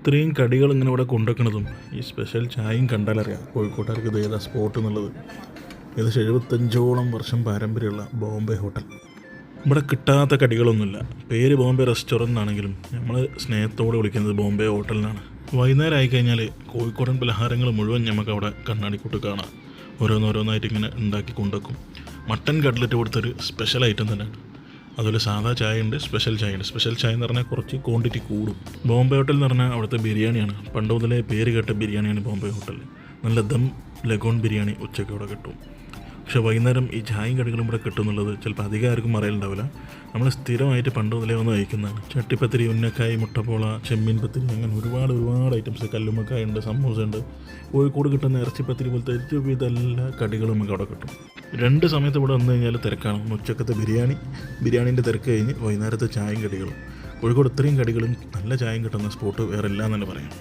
ഇത്രയും കടികൾ ഇങ്ങനെ ഇവിടെ കൊണ്ടുവെക്കണതും ഈ സ്പെഷ്യൽ ചായയും കണ്ടാലറിയാം കോഴിക്കോട്ടുകാർക്ക് ഇത് ഏതാ സ്പോട്ട് എന്നുള്ളത്. ഏകദേശം 75ഓളം വർഷം പാരമ്പര്യമുള്ള ബോംബെ ഹോട്ടൽ. ഇവിടെ കിട്ടാത്ത കടികളൊന്നുമില്ല. പേര് ബോംബെ റെസ്റ്റോറൻ്റ് ആണെങ്കിലും നമ്മൾ സ്നേഹത്തോടെ വിളിക്കുന്നത് ബോംബെ ഹോട്ടലിനാണ്. വൈകുന്നേരം ആയിക്കഴിഞ്ഞാൽ കോഴിക്കോടൻ പലഹാരങ്ങൾ മുഴുവൻ നമുക്ക് അവിടെ കണ്ണാടിക്കൂട്ട് കാണാം. ഓരോന്നോരോന്നായിട്ട് ഇങ്ങനെ ഉണ്ടാക്കി കൊണ്ടുവെക്കും. മട്ടൻ കട്ട്ലറ്റ് കൊടുത്തൊരു സ്പെഷ്യൽ ഐറ്റം തന്നെയാണ്. അതുപോലെ സാധാ ചായ ഉണ്ട്, സ്പെഷ്യൽ ചായ ഉണ്ട്. സ്പെഷ്യൽ ചായ എന്ന് പറഞ്ഞാൽ കുറച്ച് ക്വാണ്ടിറ്റി കൂടും. ബോംബെ ഹോട്ടൽ എന്ന് പറഞ്ഞാൽ അവിടുത്തെ ബിരിയാണിയാണ്. പണ്ട് മുതലേ പേര് കേട്ട ബിരിയാണിയാണ് ബോംബെ ഹോട്ടലിൽ. നല്ല ദം ലഗോൺ ബിരിയാണി ഉച്ചയ്ക്ക് ഇവിടെ കിട്ടും. പക്ഷേ വൈകുന്നേരം ഈ ചായയും കടികളും ഇവിടെ കിട്ടുന്നുള്ളത് ചിലപ്പോൾ അധികം ആർക്കും അറിയലുണ്ടാവില്ല. നമ്മൾ സ്ഥിരമായിട്ട് പണ്ട് മുതലേ വന്ന് കഴിക്കുന്നതാണ്. ചട്ടിപ്പത്തിരി, ഉന്നക്കായ്, മുട്ടപ്പോള, ചെമ്മീൻ പത്തിരി, അങ്ങനെ ഒരുപാട് ഐറ്റംസ്. കല്ലുമ്മക്കായ ഉണ്ട്, സമൂസ ഉണ്ട്. കോഴിക്കോട് കിട്ടുന്ന ഇറച്ചിപ്പത്തിരി പോലത്തെ എല്ലാ കടികളും നമുക്ക് അവിടെ കിട്ടും. 2 സമയത്ത് ഇവിടെ വന്നു കഴിഞ്ഞാൽ തിരക്കാണ്. ഉച്ചക്കത്തെ ബിരിയാണീൻ്റെ തിരക്ക് കഴിഞ്ഞ് വൈകുന്നേരത്തെ ചായയും കടികളും. കോഴിക്കോട് ഇത്രയും കടികളും നല്ല ചായയും കിട്ടുന്ന സ്പോട്ട് വേറെ ഇല്ല എന്ന് തന്നെ പറയാം.